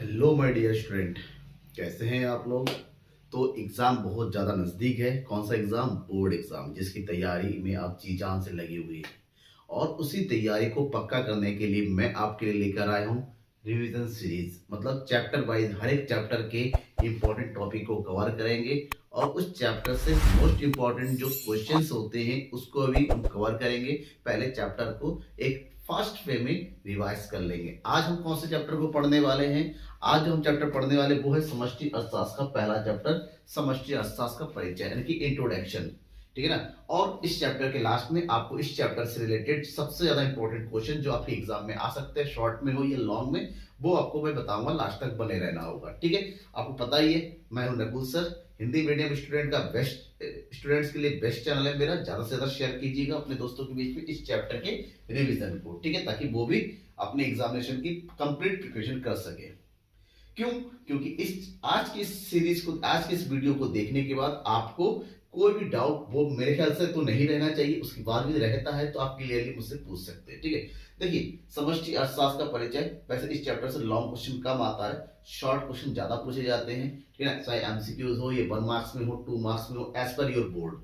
Hello my dear student, कैसे हैं आप लोग। तो एग्ज़ाम बहुत ज़्यादा नज़दीक है। कौन सा एग्ज़ाम? बोर्ड एग्ज़ाम, जिसकी तैयारी में आप जी जान से लगी हुई है। और उसी तैयारी को पक्का करने के लिए मैं आपके लिए लेकर आया हूँ रिवीजन सीरीज। मतलब चैप्टर वाइज हर एक चैप्टर के इम्पोर्टेंट टॉपिक को कवर करेंगे और उस चैप्टर से मोस्ट इम्पॉर्टेंट जो क्वेश्चंस होते हैं उसको भी हम कवर करेंगे। पहले चैप्टर को एक फास्ट वे में रिवाइज कर लेंगे। आज हम कौन से चैप्टर को पढ़ने वाले हैं? आज जो हम चैप्टर पढ़ने वाले वो है समष्टि अर्थशास्त्र का पहला चैप्टर, समष्टि अर्थशास्त्र का परिचय यानी कि इंट्रोडक्शन। ठीक है ना। और इस चैप्टर के लास्ट में आपको इस चैप्टर से रिलेटेड सबसे ज्यादा इंपॉर्टेंट क्वेश्चन जो आपके एग्जाम में आ सकते हैं, शॉर्ट में हो या लॉन्ग में, वो आपको मैं बताऊंगा। लास्ट तक बने रहना होगा। ठीक है। आपको पता ही है मैं हूं Nakul sir, Hindi medium student का बेस्ट स्टूडेंट्स के लिए बेस्ट चैनल है मेरा। ज्यादा से ज्यादा शेयर कीजिएगा अपने दोस्तों के बीच में इस चैप्टर के रिवीजन को। ठीक है, ताकि वो भी अपने एग्जामिनेशन की कंप्लीट प्रिपरेशन कर सके। क्यों? क्योंकि इस आज की इस सीरीज को, आज के इस वीडियो को देखने के बाद आपको कोई भी डाउट, वो मेरे ख्याल से तो नहीं रहना चाहिए, उसके बाद भी रहता है तो आप क्लियरली मुझसे पूछ सकते हैं। ठीक है। देखिए, समष्टि अर्थशास्त्र का परिचय। वैसे इस चैप्टर से लॉन्ग क्वेश्चन कम आता है, शॉर्ट क्वेश्चन ज्यादा पूछे जाते हैं। ठीक है ना। चाहे एमसीक्यूज हो, ये 1 मार्क्स में हो, 2 मार्क्स में हो, एज पर योर बोर्ड।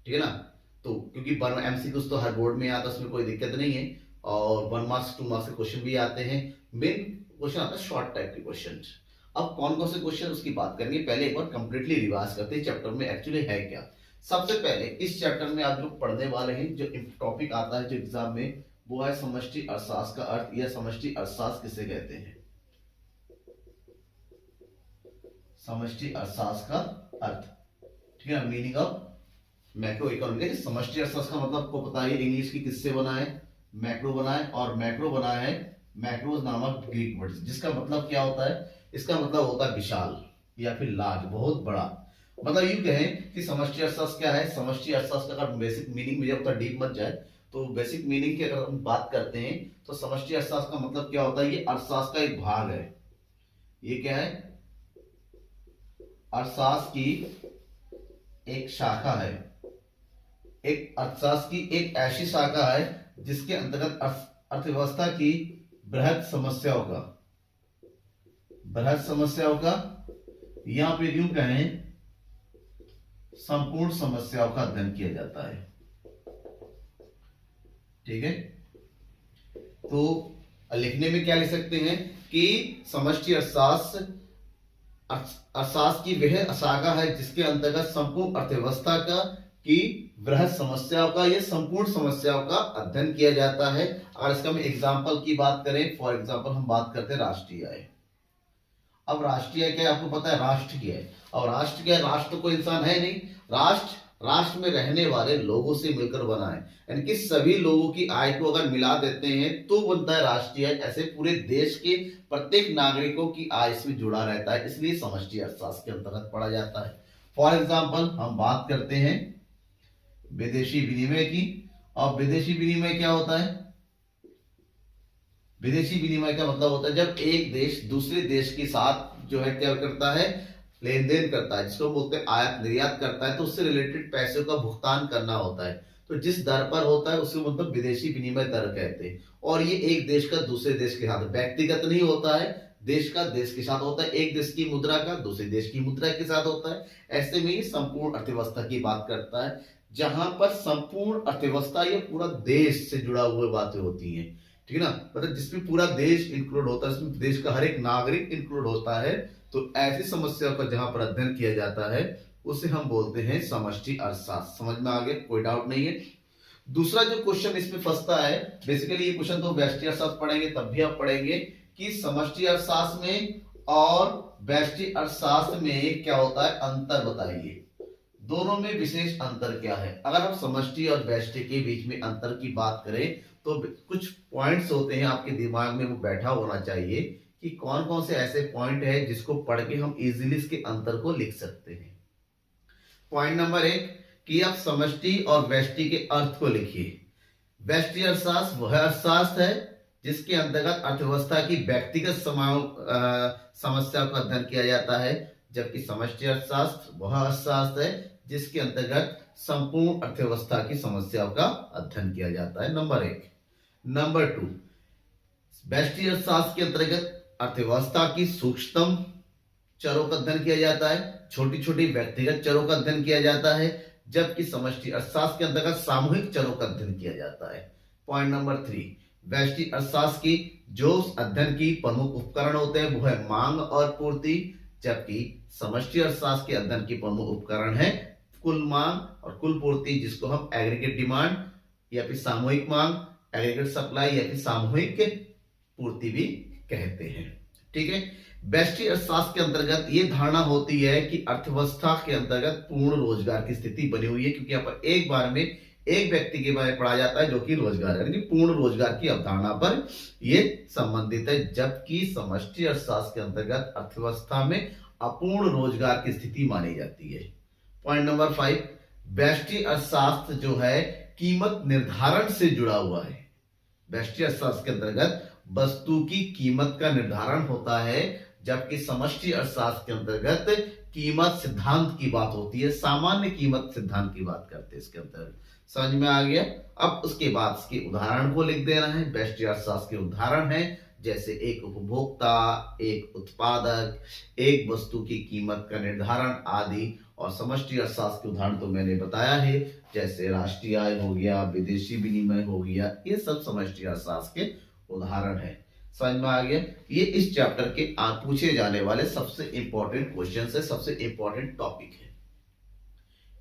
ठीक है ना। तो क्योंकि एमसीक्यूज तो हर बोर्ड में आता है, उसमें कोई दिक्कत नहीं है। और 1 मार्क्स 2 मार्क्स के क्वेश्चन भी आते हैं। मेन क्वेश्चन आता है शॉर्ट टाइप के क्वेश्चन। अब कौन कौन से क्वेश्चन उसकी बात करेंगे, पहले एक बार कंप्लीटली रिवाइज करते हैं चैप्टर में एक्चुअली है क्या। सबसे पहले इस चैप्टर में आप जो पढ़ने वाले हैं, जो टॉपिक आता है जो एग्जाम में, वो है समष्टि अर्थशास्त्र का अर्थ या समष्टि अर्थशास्त्र किसे कहते हैं। समष्टि अर्थशास्त्र का अर्थ। ठीक है। Meaning of macro economy. समष्टि अर्थशास्त्र का मतलब आपको पता है, इंग्लिश की किससे बना है? मैक्रो बना है। और मैक्रो बना है मैक्रोज नामक ग्रीक वर्ड, जिसका मतलब क्या होता है? इसका मतलब होता है विशाल या फिर लार्ज, बहुत बड़ा। मतलब यूं कहें कि समष्टि अर्थशास्त्र क्या है। समष्टि अर्थशास्त्र का बेसिक मीनिंग में, जब तक डीप मत जाए तो बेसिक मीनिंग की अगर हम बात करते हैं तो समष्टि अर्थशास्त्र का मतलब क्या होता है? ये अर्थशास्त्र का एक भाग है। ये क्या है? अर्थशास्त्र की एक शाखा है। एक अर्थशास्त्र की एक ऐसी शाखा है जिसके अंतर्गत अर्थव्यवस्था की बृहद समस्याओं का यहां पे यूं कहें संपूर्ण समस्याओं का अध्ययन किया जाता है। ठीक है। तो लिखने में क्या लिख सकते हैं कि समष्टि अर्थशास्त्र की वह शाखा है जिसके अंतर्गत संपूर्ण अर्थव्यवस्था का की बृहद समस्याओं का, ये संपूर्ण समस्याओं का अध्ययन किया जाता है। अगर इसका मैं एग्जांपल की बात करें, फॉर एग्जांपल हम बात करते हैं राष्ट्रीय आय। अब राष्ट्रीय आय क्या है? आपको पता है राष्ट्र क्या है। और राष्ट्र क्या है? राष्ट्र तो कोई इंसान है नहीं। राष्ट्र में रहने वाले लोगों से मिलकर बना है, यानी कि सभी लोगों की आय को अगर मिला देते हैं तो बनता है राष्ट्रीय आय। ऐसे पूरे देश के प्रत्येक नागरिकों की आय इसमें जुड़ा रहता है, इसलिए समष्टि अर्थशास्त्र के अंतर्गत पढ़ा जाता है। फॉर एग्जाम्पल हम बात करते हैं विदेशी विनिमय की। और विदेशी विनिमय क्या होता है? विदेशी विनिमय का मतलब होता है जब एक देश दूसरे देश के साथ जो है क्या करता है, लेन देन करता है, जिसको बोलते हैं आयात निर्यात करता है, तो उससे रिलेटेड पैसों का भुगतान करना होता है। तो जिस दर पर होता है उसको मतलब विदेशी विनिमय दर कहते हैं। और ये एक देश का दूसरे देश के साथ व्यक्तिगत नहीं होता है, देश का देश के साथ होता है। एक देश की मुद्रा का दूसरे देश की मुद्रा के साथ होता है। ऐसे में ये संपूर्ण अर्थव्यवस्था की बात करता है, जहां पर संपूर्ण अर्थव्यवस्था ये पूरा देश से जुड़ा हुआ बातें होती हैं। ठीक है ना। मतलब जिसमें पूरा देश इंक्लूड होता है, इसमें देश का हर एक नागरिक इंक्लूड होता है। तो ऐसी समस्या का जहां पर अध्ययन किया जाता है उसे हम बोलते हैं समष्टि अर्थशास्त्र। समझ में आ गया? कोई डाउट नहीं है। दूसरा जो क्वेश्चन इसमें फंसता है, बेसिकली ये क्वेश्चन तो व्यष्टि अर्थशास्त्र पढ़ेंगे तब भी आप पढ़ेंगे कि समष्टि अर्थशास्त्र में और व्यष्टि अर्थशास्त्र में क्या होता है, अंतर बताइए। दोनों में विशेष अंतर क्या है? अगर हम समष्टि और व्यष्टि के बीच में अंतर की बात करें तो कुछ पॉइंट्स होते हैं आपके दिमाग में, वो बैठा होना चाहिए कि कौन कौन से ऐसे पॉइंट है जिसको पढ़ के हम इजीली इसके अंतर को लिख सकते हैं। पॉइंट नंबर 1 कि आप समष्टि और व्यष्टि के अर्थ को लिखिए। व्यष्टि अर्थशास्त्र वह अर्थशास्त्र है जिसके अंतर्गत अर्थव्यवस्था की व्यक्तिगत समस्या का अध्ययन किया जाता है, जबकि समष्टि अर्थशास्त्र वह अर्थशास्त्र है जिसके अंतर्गत संपूर्ण अर्थव्यवस्था की समस्याओं का अध्ययन किया जाता है। नंबर 1। नंबर 2, व्यष्टि अर्थशास्त्र के अंतर्गत अर्थव्यवस्था की सूक्ष्मतम चरों का अध्ययन किया जाता है, छोटी छोटी व्यक्तिगत चरों का अध्ययन किया जाता है, जबकि समष्टि अर्थशास्त्र के अंतर्गत सामूहिक चरों का अध्ययन किया जाता है। पॉइंट नंबर 3, व्यष्टि अर्थशास्त्र की जो अध्ययन की प्रमुख उपकरण होते हैं वो है मांग और पूर्ति, जबकि समष्टि अर्थशास्त्र के अध्ययन की प्रमुख उपकरण है कुल मांग और कुल पूर्ति, जिसको हम एग्रीगेट डिमांड या फिर सामूहिक मांग, एग्रीगेट सप्लाई या फिर सामूहिक पूर्ति भी कहते हैं। ठीक है, व्यष्टि अर्थशास्त्र के अंतर्गत ये धारणा होती है कि अर्थव्यवस्था के अंतर्गत पूर्ण रोजगार की स्थिति बनी हुई है, क्योंकि यहाँ पर एक बार में एक व्यक्ति के बारे में पढ़ा जाता है जो कि रोजगार यानी पूर्ण रोजगार की अवधारणा पर ये संबंधित है, जबकि समष्टि अर्थशास्त्र के अंतर्गत अर्थव्यवस्था में अपूर्ण रोजगार की स्थिति मानी जाती है। पॉइंट नंबर 5, व्यष्टि अर्थशास्त्र जो है कीमत निर्धारण से जुड़ा हुआ है। व्यष्टि अर्थशास्त्र के अंतर्गत वस्तु की कीमत का निर्धारण होता है, जबकि समष्टि अर्थशास्त्र के अंतर्गत कीमत सिद्धांत की बात होती है, सामान्य कीमत सिद्धांत की बात करते हैं इसके अंतर्गत। समझ में आ गया? अब उसके बाद इसके उदाहरण को लिख देना है। व्यष्टि अर्थशास्त्र के उदाहरण है जैसे एक उपभोक्ता, एक उत्पादक, एक वस्तु की कीमत का निर्धारण आदि। और समष्टि अर्थशास्त्र के उदाहरण तो मैंने बताया है, जैसे राष्ट्रीय आय हो गया, विदेशी विनिमय हो गया, ये सब समष्टि अर्थशास्त्र के उदाहरण है। समझ में आ गया? ये इस चैप्टर के पूछे जाने वाले सबसे इंपॉर्टेंट क्वेश्चन है, सबसे इंपॉर्टेंट टॉपिक है।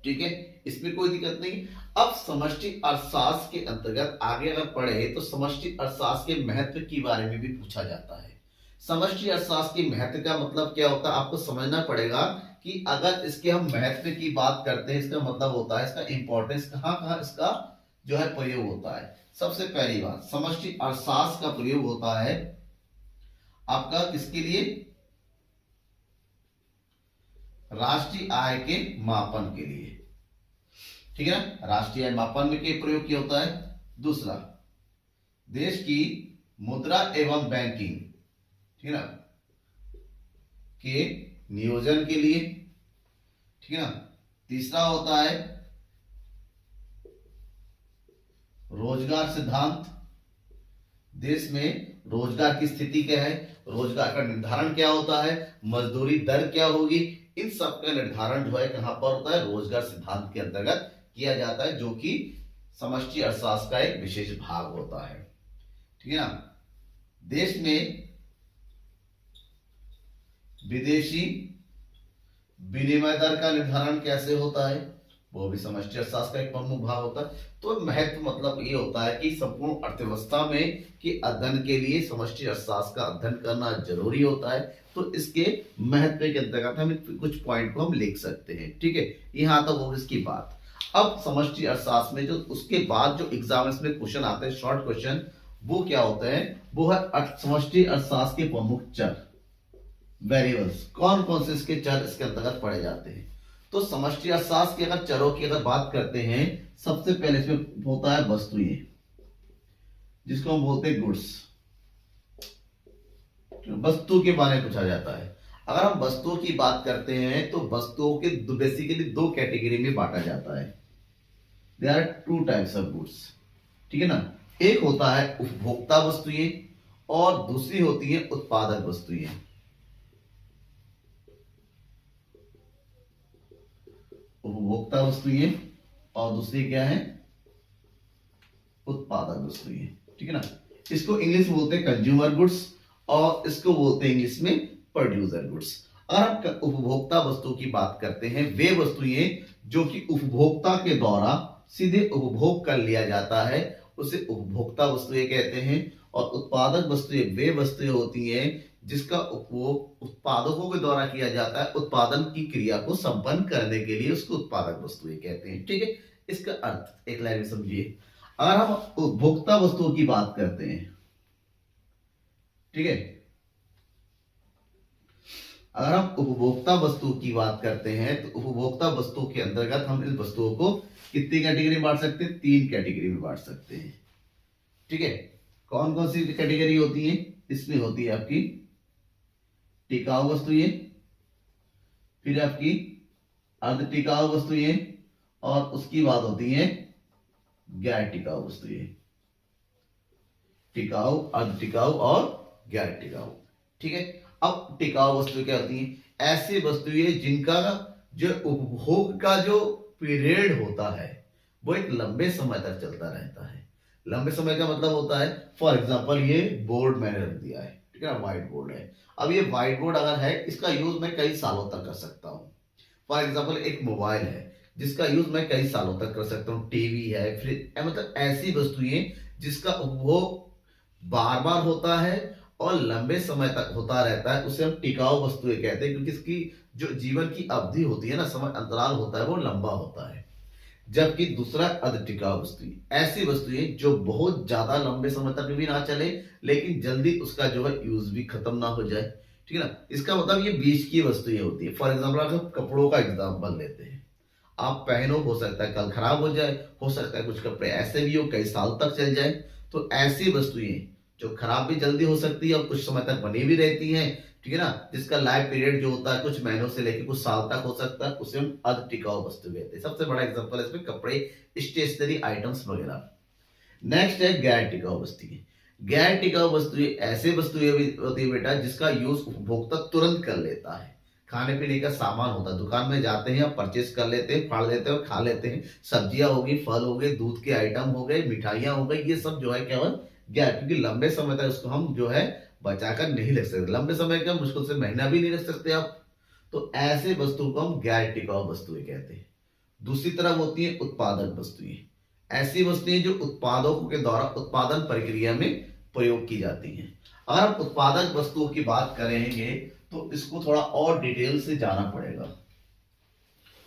ठीक है, इसमें कोई दिक्कत नहीं। अब समष्टि अर्थशास्त्र के अंतर्गत आगे अगर पढ़े तो समष्टि अर्थशास्त्र के महत्व के बारे में भी पूछा जाता है। समष्टि अर्थशास्त्र की महत्व का मतलब क्या होता है आपको समझना पड़ेगा कि अगर इसके हम महत्व की बात करते हैं, इसका मतलब होता है इसका इंपॉर्टेंस कहाँ कहाँ इसका जो है प्रयोग होता है। सबसे पहली बात, समष्टि अर्थशास्त्र का प्रयोग होता है आपका किसके लिए? राष्ट्रीय आय के मापन के लिए। ठीक है ना, राष्ट्रीय आय मापन में के प्रयोग किया होता है। दूसरा, देश की मुद्रा एवं बैंकिंग, ठीक है ना, के नियोजन के लिए। ठीक है ना। तीसरा होता है रोजगार सिद्धांत, देश में रोजगार की स्थिति क्या है, रोजगार का निर्धारण क्या होता है, मजदूरी दर क्या होगी, इन सब का निर्धारण जो है कहां पर होता है? रोजगार सिद्धांत के अंतर्गत किया जाता है, जो कि समष्टि अर्थशास्त्र का एक विशेष भाग होता है। ठीक है ना। देश में विदेशी विनिमय दर का निर्धारण कैसे होता है, वो भी समष्टि अर्थशास्त्र का एक प्रमुख भाग होता है। तो महत्व मतलब ये होता है कि संपूर्ण अर्थव्यवस्था में के अध्ययन के लिए समष्टि अर्थशास्त्र का अध्ययन करना जरूरी होता है। तो इसके महत्व के अंतर्गत हम कुछ पॉइंट को हम लिख सकते हैं। ठीक है, यहाँ तक हो इसकी बात। अब समष्टि अर्थशास्त्र में जो उसके बाद जो एग्जाम में क्वेश्चन आते हैं, शॉर्ट क्वेश्चन, वो क्या होते हैं? वो है समष्टि अर्थशास्त्र के प्रमुख चर, वेरिएबल्स। कौन कौन से इसके चर इसके अंतर्गत पढ़े जाते हैं? तो समष्टि अर्थशास्त्र के अगर चरों की अगर बात करते हैं, सबसे पहले इसमें होता है वस्तुएं, जिसको हम बोलते हैं गुड्स। वस्तु के बारे में पूछा जाता है। अगर हम वस्तुओं की बात करते हैं तो वस्तुओं के बेसिकली दो कैटेगरी में बांटा जाता है। There are two types of goods. ठीक है ना। एक होता है उपभोक्ता वस्तुएं और दूसरी होती है उत्पादक वस्तुएं। उपभोक्ता वस्तुएं और दूसरी क्या है? उत्पादक वस्तुएं। ठीक है ना। इसको इंग्लिश में बोलते हैं कंज्यूमर गुड्स और इसको बोलते हैं इंग्लिश में प्रोड्यूसर गुड्स। अगर हम उपभोक्ता वस्तु की बात करते हैं, वे वस्तुएं जो कि उपभोक्ता के द्वारा सीधे उपभोग कर लिया जाता है, उसे उपभोक्ता वस्तुएं कहते हैं। और उत्पादक वस्तुएं वे वस्तुएं होती हैं जिसका उपभोग उत्पादकों के द्वारा किया जाता है, उत्पादन की क्रिया को संपन्न करने के लिए उसको उत्पादक वस्तुएं कहते हैं। ठीक है, इसका अर्थ एक लाइन में समझिए। अगर हम उपभोक्ता वस्तुओं की बात करते हैं, ठीक है, अगर हम उपभोक्ता वस्तु की बात करते हैं तो उपभोक्ता वस्तु के अंतर्गत हम इन वस्तुओं को कितनी कैटेगरी में बांट सकते हैं? 3 कैटेगरी में बांट सकते हैं। ठीक है, कौन कौन सी कैटेगरी होती है? इसमें होती है आपकी टिकाऊ वस्तुएं, फिर आपकी अर्ध टिकाऊ वस्तुएं और उसकी बात होती है गैर टिकाऊ वस्तुएं। टिकाऊ, अर्ध टिकाऊ और गैर टिकाऊ। ठीक है। अब टिकाऊ वस्तु क्या होती है? ऐसी वस्तुएं जिनका जो उपभोग का जो पीरियड होता है वो एक लंबे समय तक चलता रहता है। लंबे समय का मतलब होता है, फॉर एग्जाम्पल ये बोर्ड मैंने रख दिया है, ठीक है ना, व्हाइट बोर्ड है। अब ये व्हाइट बोर्ड अगर है, इसका यूज मैं कई सालों तक कर सकता हूँ। फॉर एग्जाम्पल एक मोबाइल है जिसका यूज मैं कई सालों तक कर सकता हूँ, टीवी है, फ्रिज, मतलब ऐसी वस्तुएं जिसका उपभोग बार बार होता है और लंबे समय तक होता रहता है, उसे हम टिकाऊ वस्तुएं कहते हैं, क्योंकि इसकी जो जीवन की अवधि होती है ना, समय अंतराल होता है, वो लंबा होता है। जबकि दूसरा अर्ध टिकाऊ वस्तुएं, ऐसी वस्तुएं जो बहुत ज्यादा लंबे समय तक भी ना चले लेकिन जल्दी उसका जो है यूज भी खत्म ना हो जाए, ठीक है ना। इसका मतलब ये बीच की वस्तुएं होती है। फॉर एग्जाम्पल अगर कपड़ों का एग्जाम्पल लेते हैं, आप पहनो, हो सकता है कल खराब हो जाए, हो सकता है कुछ कपड़े ऐसे भी हो कई साल तक चल जाए। तो ऐसी वस्तुएं जो खराब भी जल्दी हो सकती है और कुछ समय तक बनी भी रहती हैं, ठीक है ना, जिसका लाइफ पीरियड जो होता है कुछ महीनों से लेकर कुछ साल तक हो सकता है, उसे हम अर्ध टिकाऊ वस्तु कहते हैं। सबसे बड़ा एग्जांपल है इसमें कपड़े, स्टेशनरी आइटम्स वगैरह। नेक्स्ट है गैर टिकाऊ वस्तुएं। गैर टिकाऊ वस्तुएं ऐसे वस्तुएं होती है बेटा जिसका यूज उपभोक्ता तुरंत कर लेता है। खाने पीने का सामान होता है, दुकान में जाते हैं, परचेस कर लेते हैं, फाड़ लेते हैं, खा लेते हैं। सब्जियां होगी, फल हो गए, दूध के आइटम हो गए, मिठाइयां हो गई, ये सब जो है केवल गैर, क्योंकि लंबे समय तक उसको हम जो है बचाकर नहीं रख सकते। लंबे समय का मुश्किल से महीना भी नहीं रख सकते आप। तो ऐसे वस्तु को हम गैर टिकाऊ वस्तुएं कहते हैं। दूसरी तरफ होती है उत्पादक वस्तुएं। ऐसी वस्तुएं जो उत्पादों के द्वारा उत्पादन प्रक्रिया में प्रयोग की जाती हैं। अगर हम उत्पादक वस्तुओं की बात करेंगे तो इसको थोड़ा और डिटेल से जाना पड़ेगा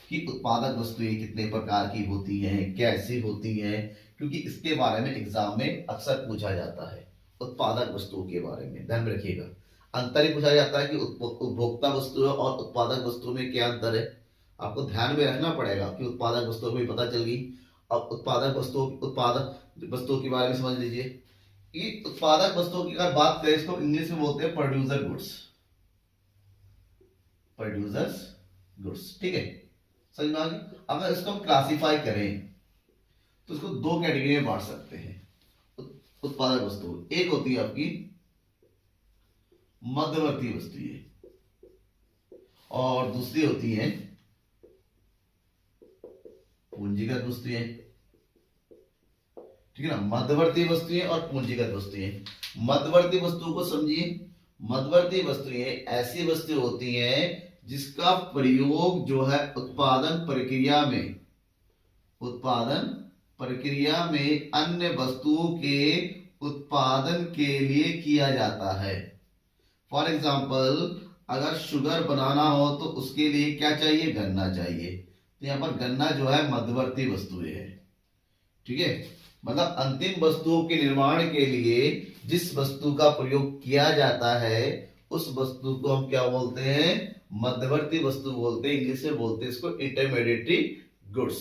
कि उत्पादक वस्तुएं कितने प्रकार की होती हैं, कैसी होती हैं, क्योंकि इसके बारे में एग्जाम में अक्सर पूछा जाता है। उत्पादक वस्तुओं के बारे में ध्यान में रखिएगा। अंतर ही पूछा जाता है कि उपभोक्ता वस्तु और उत्पादक वस्तुओं में क्या अंतर है, आपको ध्यान में रखना पड़ेगा कि उत्पादक वस्तुओं में पता चल गई। अब उत्पादक वस्तुओं के बारे में समझ लीजिए कि उत्पादक वस्तुओं की अगर बात करें, इसको इंग्लिश में बोलते हैं प्रोड्यूसर गुड्स। प्रोड्यूसर्स गुड्स, ठीक है, समझ में आ गई। अगर इसको हम क्लासिफाई करें तो इसको दो कैटेगरी में बांट सकते हैं उत्पादक वस्तु। एक होती है आपकी मध्यवर्ती वस्तुएं और दूसरी होती है पूंजीगत वस्तुएं, ठीक है ना। मध्यवर्ती वस्तुएं और पूंजीगत वस्तुएं। मध्यवर्ती वस्तुओं को समझिए। मध्यवर्ती वस्तुएं ऐसी वस्तु होती हैं जिसका प्रयोग जो है उत्पादन प्रक्रिया में अन्य वस्तुओं के उत्पादन के लिए किया जाता है। फॉर एग्जाम्पल अगर शुगर बनाना हो तो उसके लिए क्या चाहिए, गन्ना चाहिए। तो यहां पर गन्ना जो है मध्यवर्ती वस्तुएं है, ठीक है। मतलब अंतिम वस्तुओं के निर्माण के लिए जिस वस्तु का प्रयोग किया जाता है उस वस्तु को हम क्या बोलते हैं, मध्यवर्ती वस्तु बोलते हैं। इंग्लिश में बोलते हैं इसको इंटरमीडिएटरी गुड्स।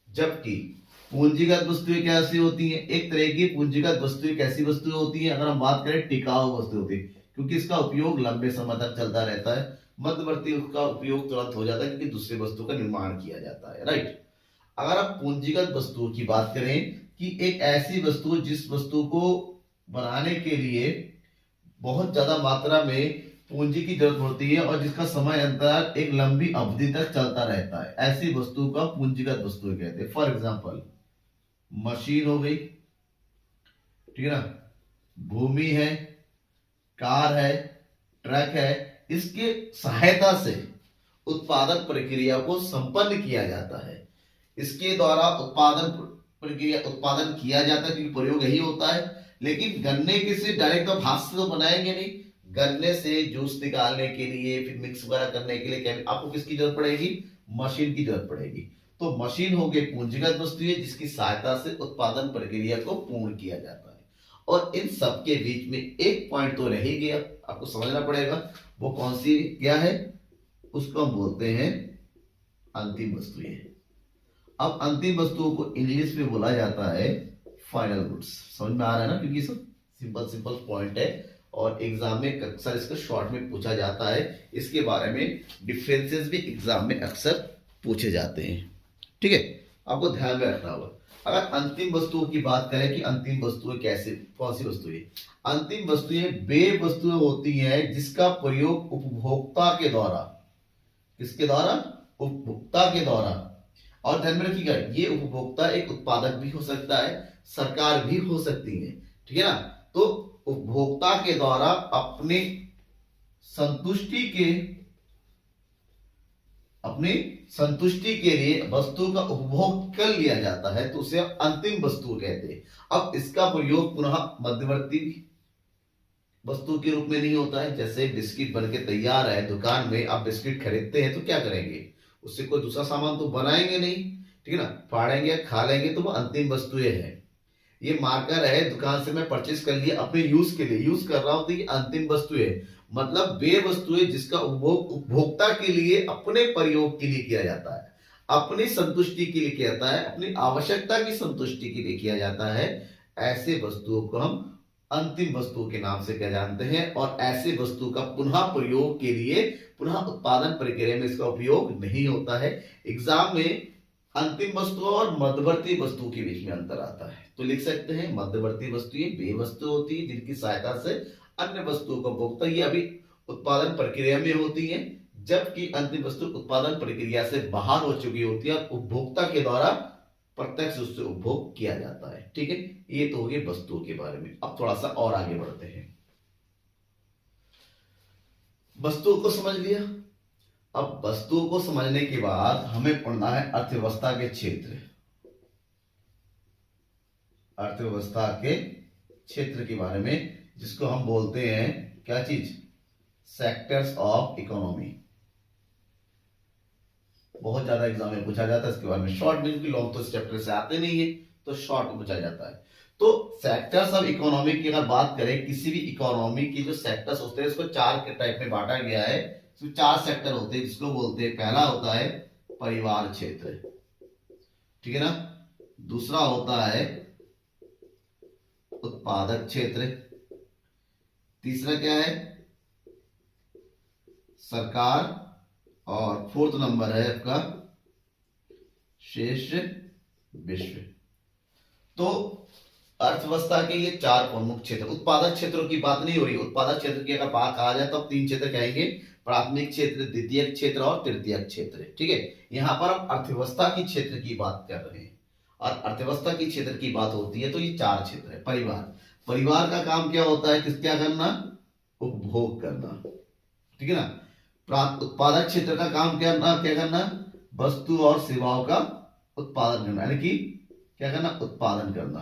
जबकि पूंजीगत वस्तुएं कैसी होती हैं, एक तरह की पूंजीगत वस्तुएं कैसी वस्तुएं होती हैं, अगर हम बात करें टिकाऊ वस्तु होती है, क्योंकि इसका उपयोग लंबे समय तक चलता रहता है। मध्यवर्ती उसका उपयोग तुरंत हो जाता है क्योंकि दूसरी वस्तु का निर्माण किया जाता है, राइट। अगर आप पूंजीगत वस्तुओं की बात करें कि एक ऐसी वस्तु जिस वस्तु को बनाने के लिए बहुत ज्यादा मात्रा में पूंजी की जरूरत होती है और जिसका समय अंतराल एक लंबी अवधि तक चलता रहता है, ऐसी वस्तु का पूंजीगत वस्तु कहते हैं। फॉर एग्जाम्पल मशीन हो गई, ठीक है ना, भूमि है, कार है, ट्रक है, इसके सहायता से उत्पादन प्रक्रिया को संपन्न किया जाता है। इसके द्वारा उत्पादन किया जाता है क्योंकि प्रयोग यही होता है। लेकिन गन्ने के से डायरेक्ट आप हाथ से तो बनाएंगे नहीं, गन्ने से जूस निकालने के लिए फिर मिक्स वगैरह करने के लिए आपको किसकी जरूरत पड़ेगी, मशीन की जरूरत पड़ेगी। तो मशीन हो गई पूंजीगत वस्तु है जिसकी सहायता से उत्पादन प्रक्रिया को पूर्ण किया जाता है। और इन सब के बीच में एक पॉइंट तो रह ही गया, आपको समझना पड़ेगा, वो कौन सी क्या है, उसको हम बोलते हैं अंतिम वस्तुएं। अब अंतिम वस्तुओं को इंग्लिश में बोला जाता है फाइनल गुड्स। समझ में आ रहा है ना, क्योंकि सब सिंपल पॉइंट है और एग्जाम में अक्सर इसको शॉर्ट में पूछा जाता है। इसके बारे में डिफरेंसेस भी एग्जाम में अक्सर पूछे जाते हैं, ठीक है, आपको ध्यान में रखना होगा। अगर अंतिम वस्तुओं की बात करें कि अंतिम वस्तुएं कैसे, कौन सी वस्तुएं, अंतिम वस्तुएं वे वस्तुएं होती हैं जिसका प्रयोग उपभोक्ता के द्वारा, किसके द्वारा, उपभोक्ता के द्वारा, और ध्यान में रखिएगा ये उपभोक्ता एक उत्पादक भी हो सकता है, सरकार भी हो सकती है, ठीक है ना। तो उपभोक्ता के द्वारा अपने संतुष्टि के लिए वस्तु का उपभोग कर लिया जाता है तो उसे अंतिम वस्तु कहते हैं। अब इसका प्रयोग पुनः मध्यवर्ती वस्तु के रूप में नहीं होता है। जैसे बिस्किट बनके तैयार है, दुकान में आप बिस्किट खरीदते हैं तो क्या करेंगे, उससे कोई दूसरा सामान तो बनाएंगे नहीं, ठीक है ना, फाड़ेंगे खा लेंगे, तो वो अंतिम वस्तुएं हैं। ये मार्कर है, दुकान से मैं परचेज कर लिया, अपने यूज के लिए यूज कर रहा हूं, तो ये अंतिम वस्तुएं, मतलब वे वस्तुएं जिसका उपभोग उपभोक्ता के लिए अपने प्रयोग के लिए किया जाता है, अपनी संतुष्टि के लिए किया जाता है, अपनी आवश्यकता की संतुष्टि के लिए किया जाता है। ऐसे वस्तुओं को हम अंतिम वस्तुओं के नाम से क्या जानते हैं। और ऐसे वस्तु का पुनः प्रयोग के लिए, पुनः उत्पादन प्रक्रिया में इसका उपयोग नहीं होता है। एग्जाम में अंतिम वस्तु और मध्यवर्ती वस्तु के बीच में अंतर आता है, तो लिख सकते हैं मध्यवर्ती वस्तुएं वे वस्तु होती है जिनकी सहायता से अन्य वस्तुओं का उपभोक्ता, ये अभी उत्पादन प्रक्रिया में होती है, जबकि अंतिम वस्तु उत्पादन प्रक्रिया से बाहर हो चुकी होती है और उपभोक्ता के द्वारा प्रत्यक्ष उससे उपभोग किया जाता है, ठीक है। ये तो हो गए वस्तुओं के बारे में। अब थोड़ा सा और आगे बढ़ते हैं। वस्तुओं को समझ लिया, अब वस्तुओं को समझने के बाद हमें पढ़ना है अर्थव्यवस्था के क्षेत्र, अर्थव्यवस्था के क्षेत्र के बारे में, जिसको हम बोलते हैं क्या चीज, सेक्टर्स ऑफ इकोनॉमी। बहुत ज्यादा एग्जाम में पूछा जाता है इसके बारे में, शॉर्ट में, क्योंकि लॉन्ग तो इस चैप्टर से आते नहीं है, तो शॉर्ट में पूछा जाता है। तो सेक्टर्स ऑफ इकोनॉमी की अगर बात करें, किसी भी इकोनॉमी की जो सेक्टर्स होते हैं, इसको चार के टाइप में बांटा गया है। इसमें चार सेक्टर होते हैं, जिसको बोलते हैं, पहला होता है परिवार क्षेत्र, ठीक है ना, दूसरा होता है उत्पादक क्षेत्र, तीसरा क्या है, सरकार, और फोर्थ नंबर है आपका शेष विश्व। तो अर्थव्यवस्था के ये चार प्रमुख क्षेत्र, उत्पादक क्षेत्रों की बात नहीं हो रही, उत्पादक क्षेत्र की अगर बात कहा जाए तो अब तीन क्षेत्र कहेंगे, प्राथमिक क्षेत्र, द्वितीयक क्षेत्र और तृतीयक क्षेत्र, ठीक है। यहां पर हम अर्थव्यवस्था की क्षेत्र की बात कर रहे हैं, और अर्थव्यवस्था की क्षेत्र की बात होती है तो ये चार क्षेत्र है। परिवार का काम क्या होता है, किस क्या करना, उपभोग करना, ठीक है ना। उत्पादक क्षेत्र का काम क्या करना, वस्तु और सेवाओं का उत्पादन करना, यानी कि क्या करना, उत्पादन करना,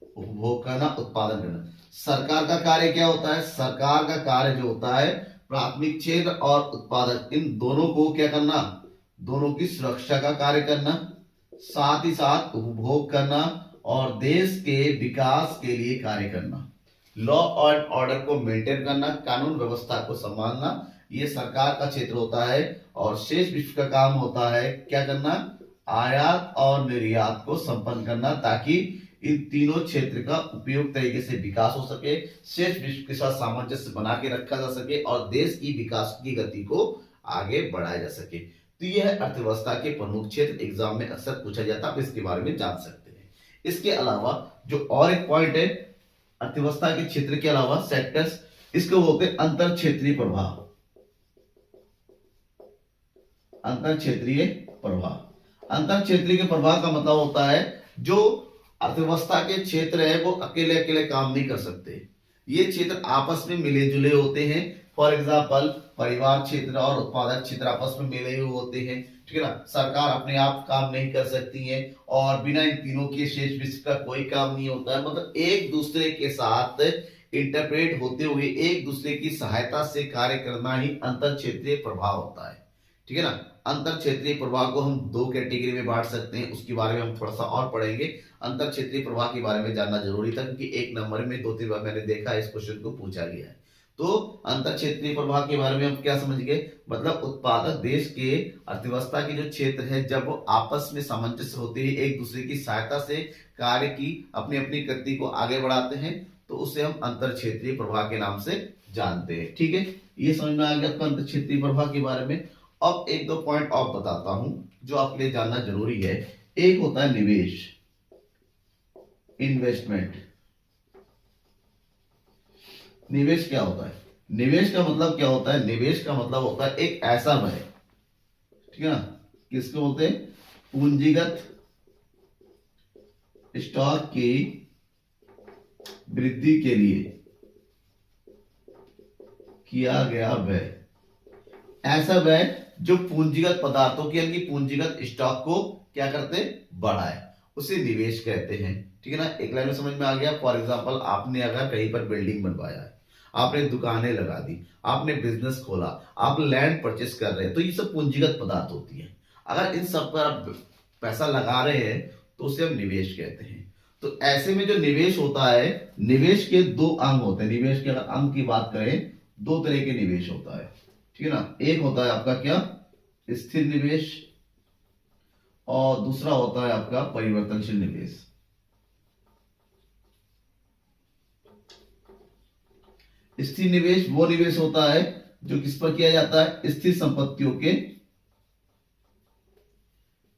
उपभोग करना, उत्पादन करना। सरकार का कार्य क्या होता है, सरकार का कार्य जो होता है प्राथमिक क्षेत्र और उत्पादक, इन दोनों को क्या करना, दोनों की सुरक्षा का कार्य करना, साथ ही साथ उपभोग करना और देश के विकास के लिए कार्य करना, लॉ एंड ऑर्डर को मेंटेन करना, कानून व्यवस्था को संभालना, ये सरकार का क्षेत्र होता है। और शेष विश्व का काम होता है क्या करना, आयात और निर्यात को संपन्न करना, ताकि इन तीनों क्षेत्र का उपयुक्त तरीके से विकास हो सके, शेष विश्व के साथ सामंजस्य बना के रखा जा सके और देश की विकास की गति को आगे बढ़ाया जा सके। तो यह है अर्थव्यवस्था के प्रमुख क्षेत्र, एग्जाम में अक्सर पूछा जाता है, आप इसके बारे में जान सकते हैं। इसके अलावा जो और एक पॉइंट है अर्थव्यवस्था के क्षेत्र के अलावा, सेक्टर्स, इसको बोलते हैं अंतर क्षेत्रीय प्रभाव, अंतर क्षेत्रीय प्रभाव। अंतर क्षेत्रीय के प्रभाव का मतलब होता है जो अर्थव्यवस्था के क्षेत्र है वो अकेले अकेले काम नहीं कर सकते, ये क्षेत्र आपस में मिले जुले होते हैं। फॉर एग्जाम्पल परिवार क्षेत्र और उत्पादक क्षेत्र आपस में मिले हुए होते हैं, ठीक है ना। सरकार अपने आप काम नहीं कर सकती है और बिना इन तीनों के शेष विश्व का कोई काम नहीं होता है, मतलब एक दूसरे के साथ इंटरप्रेट होते हुए एक दूसरे की सहायता से कार्य करना ही अंतर क्षेत्रीय प्रभाव होता है, ठीक है ना। अंतर क्षेत्रीय प्रभाव को हम दो कैटेगरी में बांट सकते हैं, उसके बारे में हम थोड़ा सा और पढ़ेंगे। अंतर क्षेत्रीय प्रभाव के बारे में जानना जरूरी था, क्योंकि एक नंबर में 2-3 बार मैंने देखा इस क्वेश्चन को पूछा गया है। तो अंतर क्षेत्रीय प्रभाव के बारे में हम क्या समझ गए, मतलब उत्पादक देश के अर्थव्यवस्था के जो क्षेत्र है, जब वो आपस में सामंजस्य होते हैं, एक दूसरे की सहायता से कार्य की अपनी अपनी गति को आगे बढ़ाते हैं, तो उसे हम अंतर क्षेत्रीय प्रभाव के नाम से जानते हैं, ठीक है। ये समझ में आ गया आपका अंतर क्षेत्रीय प्रभाव के बारे में। अब एक दो पॉइंट और बताता हूं जो आपके लिए जानना जरूरी है। एक होता है निवेश, इन्वेस्टमेंट। निवेश क्या होता है? निवेश का मतलब क्या होता है? निवेश का मतलब होता है एक ऐसा व्यय, ठीक है ना, किसको बोलते हैं? पूंजीगत स्टॉक की वृद्धि के लिए किया गया व्यय। ऐसा व्यय जो पूंजीगत पदार्थों की यानी पूंजीगत स्टॉक को क्या करते? बढ़ाए, उसे निवेश कहते हैं, ठीक है ना। एक लाइन में समझ में आ गया? फॉर एग्जांपल आपने अगर कहीं पर बिल्डिंग बनवाया है, आपने दुकानें लगा दी, आपने बिजनेस खोला, आप लैंड परचेस कर रहे हैं, तो ये सब पूंजीगत पदार्थ होती है। अगर इन सब पर आप पैसा लगा रहे हैं तो उसे हम निवेश कहते हैं। तो ऐसे में जो निवेश होता है, निवेश के दो अंग होते हैं। निवेश के अगर अंग की बात करें, दो तरह के निवेश होता है, ठीक है ना। एक होता है आपका क्या? स्थिर निवेश, और दूसरा होता है आपका परिवर्तनशील निवेश। स्थिर निवेश वो निवेश होता है जो किस पर किया जाता है? स्थिर संपत्तियों के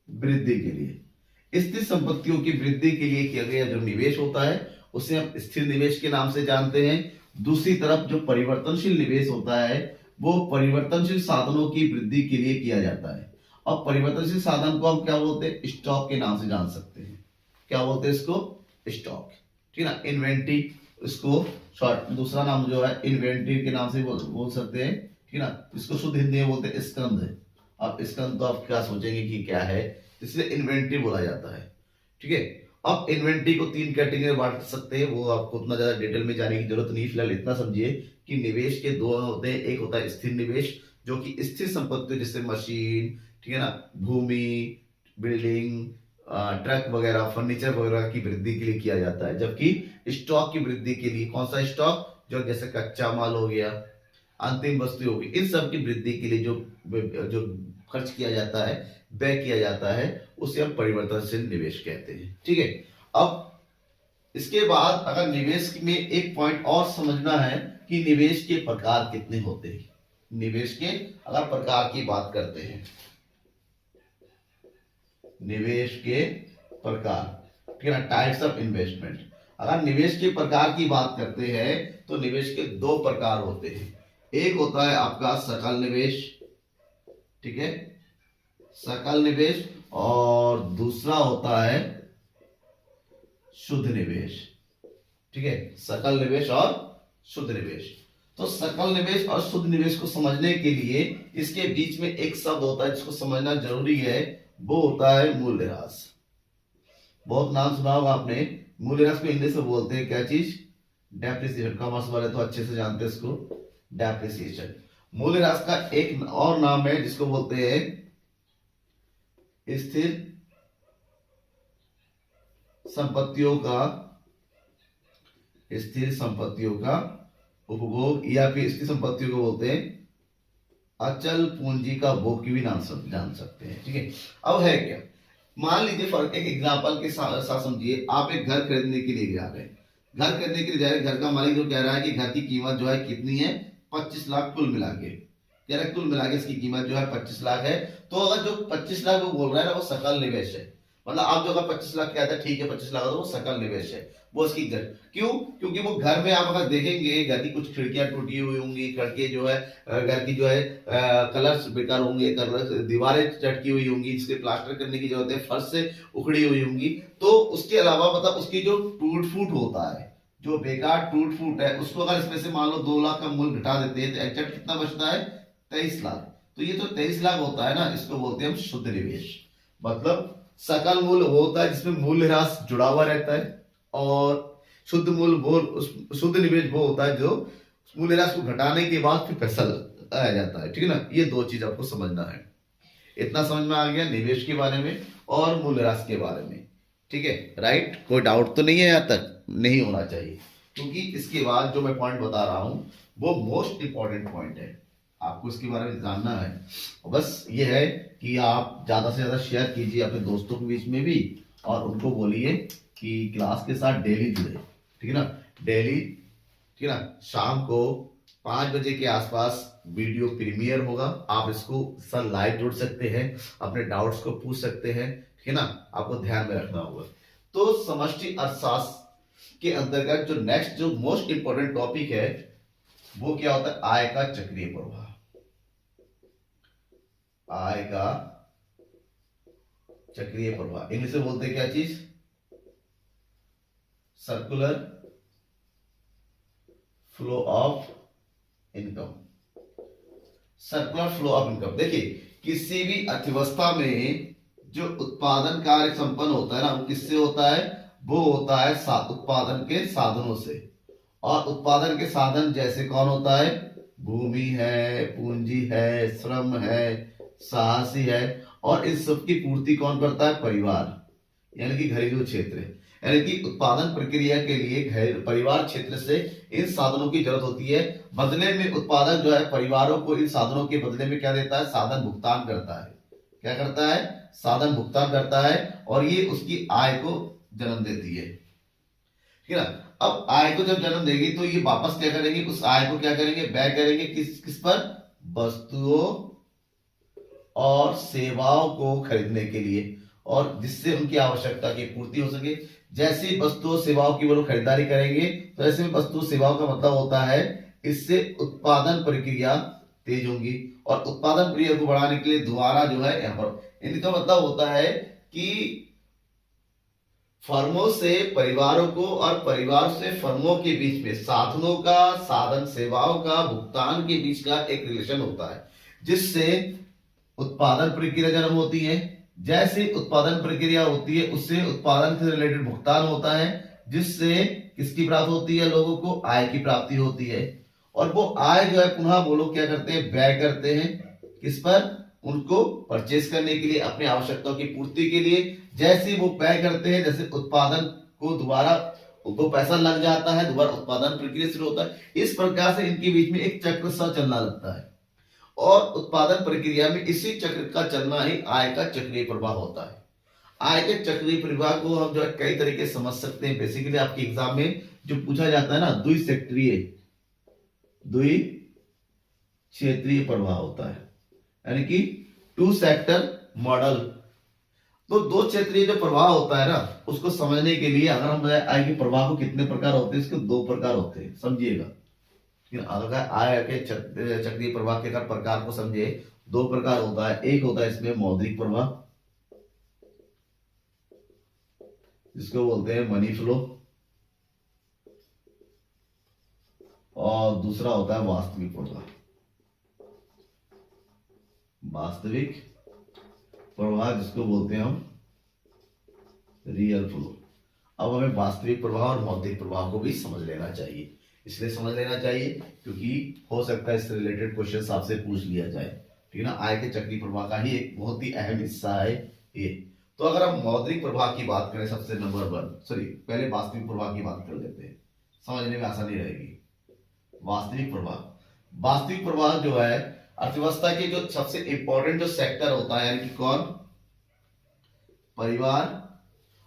वृद्धि के लिए। स्थिर संपत्तियों की वृद्धि के लिए किया गया जो निवेश होता है उसे हम स्थिर निवेश के नाम से जानते हैं। दूसरी तरफ जो परिवर्तनशील निवेश होता है वो परिवर्तनशील साधनों की वृद्धि के लिए किया जाता है। और परिवर्तनशील साधन को हम क्या बोलते हैं? स्टॉक के नाम से जान सकते हैं। क्या बोलते हैं इसको? स्टॉक, ठीक है ना। इन्वेंट्री, इसको शॉर्ट दूसरा नाम जो है इन्वेंट्री के नाम से बोल सकते हैं, ठीक है ना। इसको शुद्ध हिंदी में बोलते हैं स्कंद। अब स्कंद तो आप क्या सोचेंगे कि क्या है, इसलिए इन्वेंट्री बोला जाता है, ठीक है। अब इन्वेंट्री को तीन कैटेगरी में बांट सकते हैं, वो आपको उतना ज्यादा डिटेल में जाने की जरूरत नहीं। फिलहाल इतना समझिए कि निवेश के दो होते हैं। एक होता है स्थिर निवेश जो कि स्थिर संपत्ति जैसे मशीन, ठीक है ना, भूमि, बिल्डिंग, ट्रक वगैरह, फर्नीचर वगैरह की वृद्धि के लिए किया जाता है। जबकि स्टॉक की वृद्धि के लिए कौन सा स्टॉक? जो जैसे कच्चा माल हो गया, अंतिम वस्तु होगी, इन सब की वृद्धि के लिए जो खर्च किया जाता है, व्यय किया जाता है, उसे हम परिवर्तनशील निवेश कहते हैं, ठीक है। अब इसके बाद अगर निवेश में एक पॉइंट और समझना है कि निवेश के प्रकार कितने होते हैं। निवेश के अगर प्रकार की बात करते हैं, निवेश के प्रकार, ठीक है ना, टाइप्स ऑफ इन्वेस्टमेंट। अगर निवेश के प्रकार की बात करते हैं तो निवेश के दो प्रकार होते हैं। एक होता है आपका सकल निवेश, ठीक है, सकल निवेश, और दूसरा होता है शुद्ध निवेश, ठीक है। सकल निवेश और शुद्ध निवेश। तो सकल निवेश और शुद्ध निवेश को समझने के लिए इसके बीच में एक शब्द होता है जिसको समझना जरूरी है, वो होता है मूल्यह्रास। बहुत नाम सुना होगा आपने। मूल्यह्रास को हिंदी से बोलते हैं क्या चीज? डेप्रिसिएशन। कॉमर्स वाले तो अच्छे से जानते हैं इसको, डेप्रिसिएशन। मूल्यह्रास का एक और नाम है जिसको बोलते हैं स्थिर संपत्तियों का उपभोग, या फिर स्थिर संपत्तियों को बोलते हैं अचल पूंजी का भोग की भी नाम जान सकते हैं, ठीक है। अब है क्या? मान लीजिए फॉर एक एग्जांपल के साथ समझिए, आप एक घर खरीदने के लिए जा रहे हैं। घर खरीदने के लिए जा रहे हैं, घर का मालिक जो कह रहा है कि घर की कीमत जो है कितनी है? 25 लाख कुल मिला के, कह रहा है कुल मिला के इसकी कीमत जो है 25 लाख है। तो अगर जो 25 लाख वो बोल रहा है ना, वो सकल निवेश है। मतलब आप जो अगर 25 लाख कहते हैं, ठीक है 25 लाख तो वो सकल निवेश है, वो उसकी घर। क्यों? क्योंकि वो घर में आप अगर देखेंगे, घर की कुछ खिड़कियां टूटी हुई होंगी, खिड़की जो है घर की जो है कलर्स बेकार होंगे, कलर दीवारें चटकी हुई होंगी, जिसके प्लास्टर करने की जरूरत है, फर्श से उखड़ी हुई होंगी। तो उसके अलावा मतलब उसकी जो टूट फूट होता है, जो बेकार टूट फूट है, उसको अगर इसमें से मान लो 2 लाख का मूल्य घटा देते हैं तो एग्जैक्ट कितना बचता है? 23 लाख। तो ये जो 23 लाख होता है ना, इसको बोलते हैं हम शुद्ध निवेश। मतलब सकल मूल्य वो होता है जिसमें मूल्यह्रास जुड़ा हुआ रहता है, और शुद्ध मूल्य वो, शुद्ध निवेश वो होता है जो मूल्यह्रास को घटाने के बाद फिर पैसा आ जाता है, ठीक है ना। ये दो चीज आपको समझना है। इतना समझ में आ गया निवेश के बारे में और मूल्यह्रास के बारे में, ठीक है, राइट। कोई डाउट तो नहीं है? यहाँ तक नहीं होना चाहिए, क्योंकि इसके बाद जो मैं पॉइंट बता रहा हूं वो मोस्ट इंपॉर्टेंट पॉइंट है, आपको इसके बारे में जानना है। बस ये है कि आप ज्यादा से ज्यादा शेयर कीजिए अपने दोस्तों के बीच में भी, और उनको बोलिए कि क्लास के साथ डेली जुड़े, ठीक है ना। डेली, ठीक है ना, शाम को 5 बजे के आसपास वीडियो प्रीमियर होगा। आप इसको सर लाइव जुड़ सकते हैं, अपने डाउट्स को पूछ सकते हैं, ठीक है ना, आपको ध्यान में रखना होगा। तो समष्टि अर्थशास्त्र के अंतर्गत जो नेक्स्ट जो मोस्ट इंपॉर्टेंट टॉपिक है वो क्या होता है, आय का चक्रीय प्रवाह। आय का चक्रीय प्रवाह, इंग्लिश में बोलते हैं क्या चीज, circular flow of income. Circular flow of income, देखिए किसी भी अर्थव्यवस्था में जो उत्पादन कार्य संपन्न होता है ना, वो किससे होता है, वो होता है उत्पादन के साधनों से। और उत्पादन के साधन जैसे कौन होता है, भूमि है, पूंजी है, श्रम है, साहसी है। और इस सब की पूर्ति कौन करता है, परिवार, यानी कि घरेलू क्षेत्र। यानी कि उत्पादन प्रक्रिया के लिए परिवार क्षेत्र से इन साधनों की जरूरत होती है। बदले में उत्पादक जो है परिवारों को इन साधनों के बदले में क्या देता है, साधन भुगतान करता है। क्या करता है, साधन भुगतान करता है, और ये उसकी आय को जन्म देती है, ठीक है ना। अब आय को जब जन्म देगी तो ये वापस क्या करेंगे, उस आय को क्या करेंगे, व्यय करेंगे किस पर, वस्तुओं और सेवाओं को खरीदने के लिए, और जिससे उनकी आवश्यकता की पूर्ति हो सके। जैसे वस्तुओं सेवाओं की वो लोग खरीदारी करेंगे तो ऐसे में वस्तु सेवाओं का मतलब होता है इससे उत्पादन प्रक्रिया तेज होगी। और उत्पादन प्रक्रिया को बढ़ाने के लिए दोबारा जो है यहाँ पर इनका मतलब होता है कि फर्मों से परिवारों को और परिवार से फर्मों के बीच में साधनों का, साधन सेवाओं का, भुगतान के बीच का एक रिलेशन होता है, जिससे उत्पादन प्रक्रिया जन्म होती है। जैसे उत्पादन प्रक्रिया होती है उससे उत्पादन से रिलेटेड भुगतान होता है, जिससे किसकी प्राप्ति होती है, लोगों को आय की प्राप्ति होती है। और वो आय जो है पुनः वो लोग क्या करते हैं, व्यय करते हैं किस पर, उनको परचेस करने के लिए, अपनी आवश्यकताओं की पूर्ति के लिए। जैसे वो व्यय करते हैं, जैसे उत्पादन को दोबारा वो पैसा लग जाता है, दोबारा उत्पादन प्रक्रिया शुरू होता है। इस प्रकार से इनके बीच में एक चक्र सा चलना लगता है, और उत्पादन प्रक्रिया में इसी चक्र का चलना ही आय का चक्रीय प्रवाह होता है। आय के चक्रीय प्रवाह को हम जो है कई तरीके से समझ सकते हैं। बेसिकली आपके एग्जाम में जो पूछा जाता है ना, द्विक्षेत्रीय प्रवाह होता है, यानी कि टू सेक्टर मॉडल। तो दो क्षेत्रीय जो प्रवाह होता है ना, उसको समझने के लिए अगर हम आय के प्रवाह को कितने प्रकार होते हैं, इसके दो प्रकार होते हैं, समझिएगा। अगर आय के चक्रीय प्रवाह के प्रकार को समझे, दो प्रकार होता है। एक होता है इसमें मौद्रिक प्रवाह, जिसको बोलते हैं मनी फ्लो, और दूसरा होता है वास्तविक प्रवाह। वास्तविक प्रवाह जिसको बोलते हैं हम रियल फ्लो। अब हमें वास्तविक प्रवाह और मौद्रिक प्रवाह को भी समझ लेना चाहिए। इसलिए समझ लेना चाहिए क्योंकि हो सकता है इससे रिलेटेड क्वेश्चन आपसे पूछ लिया जाए, ठीक है ना। आय के चक्रीय प्रवाह का ही एक बहुत ही अहम हिस्सा है ये। तो अगर हम मौद्रिक प्रवाह की बात करें, सबसे नंबर 1, सॉरी पहले वास्तविक प्रवाह की बात कर लेते हैं, समझने में आसानी रहेगी। वास्तविक प्रवाह, वास्तविक प्रवाह जो है अर्थव्यवस्था के जो सबसे इंपॉर्टेंट जो सेक्टर होता है, यानी कि कौन, परिवार,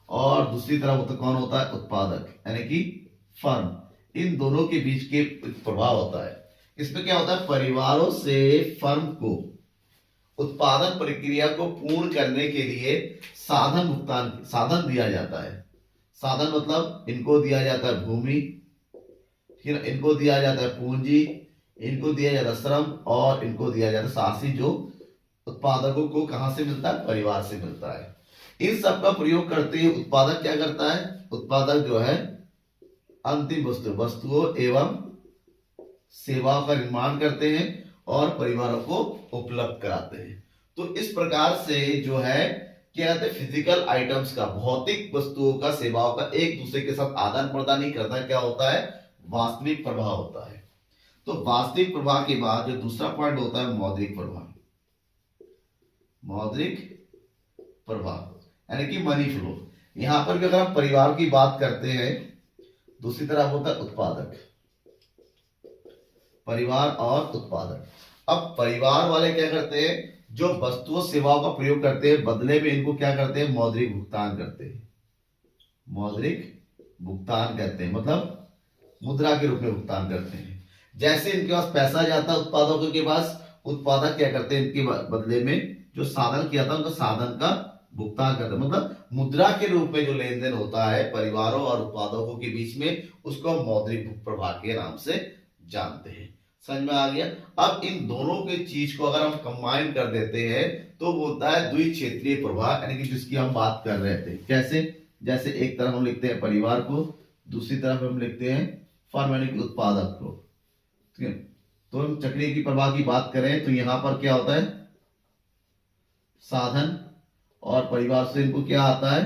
और दूसरी तरफ कौन होता है, उत्पादक, यानी कि फर्म। इन दोनों के बीच के प्रभाव होता है। इसमें क्या होता है, परिवारों से फर्म को उत्पादन प्रक्रिया को पूर्ण करने के लिए साधन दिया जाता है। साधन मतलब इनको दिया जाता है भूमि, फिर इनको दिया जाता है पूंजी, इनको दिया जाता है श्रम, और इनको दिया जाता है साहसी, जो उत्पादकों को कहां से मिलता है, परिवार से मिलता है। इन सब का प्रयोग करते हुए उत्पादक क्या करता है, उत्पादक जो है अंतिम वस्तुओं एवं सेवाओं का निर्माण करते हैं और परिवारों को उपलब्ध कराते हैं। तो इस प्रकार से जो है क्या कहते हैं, फिजिकल आइटम्स का, भौतिक वस्तुओं का, सेवाओं का एक दूसरे के साथ आदान प्रदान नहीं करता, क्या होता है, वास्तविक प्रवाह होता है। तो वास्तविक प्रवाह के बाद जो दूसरा पॉइंट होता है मौद्रिक प्रवाह। मौद्रिक प्रवाह यानी कि मनी फ्लो। यहां पर भी अगर हम परिवार की बात करते हैं, दूसरी तरफ होता है उत्पादक, परिवार और उत्पादक। अब परिवार वाले क्या करते हैं, जो वस्तुओं सेवाओं का प्रयोग करते हैं, बदले में इनको क्या करते हैं, मौद्रिक भुगतान करते हैं। मौद्रिक भुगतान कहते हैं, मतलब मुद्रा के रूप में भुगतान करते हैं। जैसे इनके पास पैसा जाता है उत्पादकों के पास, उत्पादक क्या करते हैं, इनके बदले में जो साधन किया था उनका साधन का भुगतान करते हैं, मतलब मुद्रा के रूप में जो लेन देन होता है परिवारों और उत्पादकों के बीच में, उसको हम मौद्रिक प्रवाह के नाम से जानते हैं। समझ में आ गया। अब इन दोनों के चीज को अगर हम कंबाइन कर देते हैं तो वो होता है द्विक्षेत्रीय प्रवाह, यानी कि जिसकी हम बात कर रहे थे। कैसे? जैसे एक तरफ हम लिखते हैं परिवार को, दूसरी तरफ हम लिखते हैं फर्म यानी कि उत्पादक को। ठीक है, तो हम चक्रीय की प्रवाह की बात करें तो यहां पर क्या होता है, साधन, और परिवार से इनको क्या आता है,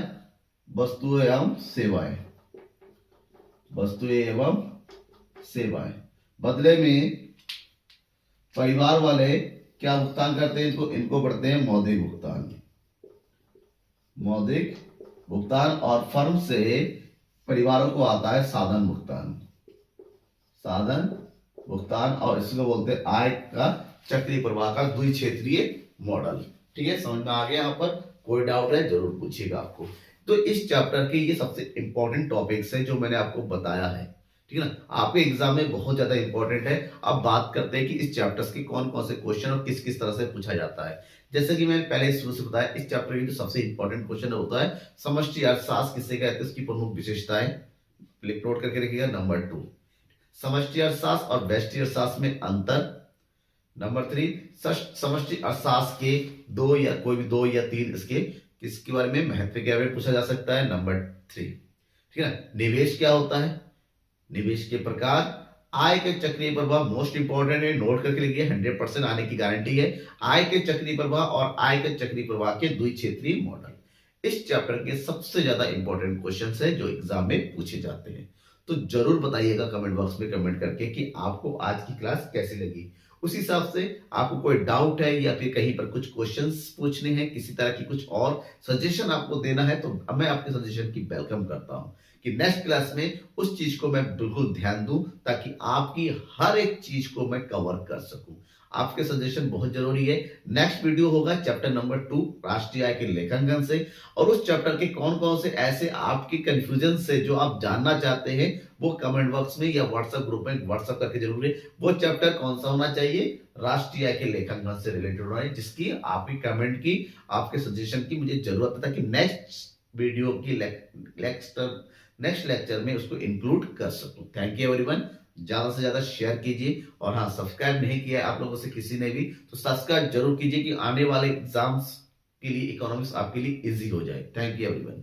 वस्तुएं एवं सेवाएं, वस्तुएं एवं सेवाएं। बदले में परिवार वाले क्या भुगतान करते हैं, इनको बढ़ते हैं मौद्रिक भुगतान, मौद्रिक भुगतान, और फर्म से परिवारों को आता है साधन भुगतान, साधन भुगतान, और इसको बोलते हैं आय का चक्रीय प्रवाह का द्विक्षेत्रीय मॉडल। ठीक है, समझ में आ गया। यहाँ पर कोई डाउट है जरूर पूछिएगा आपको। तो इस चैप्टर के ये सबसे इंपॉर्टेंट टॉपिक्स हैं जो मैंने आपको बताया है। ठीक है ना, आपके एग्जाम में बहुत ज्यादा इंपॉर्टेंट है। अब बात करते हैं कि इस चैप्टर्स के कौन कौन से क्वेश्चन और किस किस तरह से पूछा जाता है। जैसे कि मैंने पहले शुरू से बताया, इस चैप्टर की जो सबसे इंपॉर्टेंट क्वेश्चन होता है समष्टि अर्थशास्त्र किसे कहते हैं, उसकी प्रमुख विशेषताएं नोट करके रखिएगा। नंबर 2 समष्टि अर्थशास्त्र और व्यष्टि अर्थशास्त्र में अंतर। नंबर 3 समष्टि अर्थशास्त्र के दो या कोई भी 2 या 3 इसके किसके बारे में महत्व के बारे में पूछा जा सकता है। नंबर 3, ठीक है, निवेश क्या होता है, निवेश के प्रकार, आय के चक्रीय प्रवाह मोस्ट इंपॉर्टेंट है, नोट करके लिखिए, 100% आने की गारंटी है। आय के चक्रीय प्रवाह और आय के चक्रीय प्रवाह के द्विक्षेत्रीय मॉडल इस चैप्टर के सबसे ज्यादा इंपॉर्टेंट क्वेश्चंस है जो एग्जाम में पूछे जाते हैं। तो जरूर बताइएगा कमेंट बॉक्स में कमेंट करके कि आपको आज की क्लास कैसी लगी। उस हिसाब से आपको कोई डाउट है या फिर कहीं पर कुछ क्वेश्चंस पूछने हैं, किसी तरह की कुछ और सजेशन आपको देना है, तो मैं आपके सजेशन की वेलकम करता हूं कि नेक्स्ट क्लास में उस चीज को मैं बिल्कुल ध्यान दूं ताकि आपकी हर एक चीज को मैं कवर कर सकूं। आपके सजेशन बहुत जरूरी है। नेक्स्ट वीडियो होगा चैप्टर नंबर 2 राष्ट्रीय आय के लेखांकन से, और उस चैप्टर के कौन कौन से ऐसे आपके कंफ्यूजन से जो आप जानना चाहते हैं वो कमेंट बॉक्स में या व्हाट्सएप ग्रुप में व्हाट्सएप करके जरूर है। वो चैप्टर कौन सा होना चाहिए, राष्ट्रीय आय के लेखांकन से रिलेटेड होना है, जिसकी आपकी कमेंट की, आपके सजेशन की मुझे जरूरत है ताकि नेक्स्ट वीडियो की नेक्स्ट लेक्चर में उसको इंक्लूड कर सकूं। Thank you everyone. ज्यादा से ज्यादा शेयर कीजिए, और हाँ, सब्सक्राइब नहीं किया है आप लोगों से किसी ने भी तो सब्सक्राइब जरूर कीजिए कि आने वाले एग्जाम्स के लिए इकोनॉमिक्स आपके लिए इजी हो जाए। Thank you everyone.